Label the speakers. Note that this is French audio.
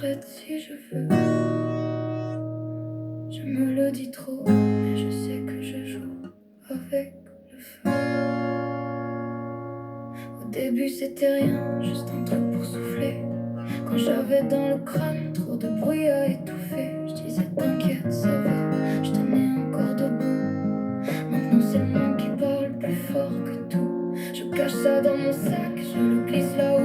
Speaker 1: m'arrête si je veux. Je me le dis trop, mais je sais que je joue avec le feu. Au début c'était rien, juste un truc pour souffler. Quand j'avais dans le crâne trop de bruit à étouffer, je disais t'inquiète ça va, je tenais encore debout. Maintenant c'est le monde qui parle plus fort que tout. Je cache ça dans mon sac, je le glisse là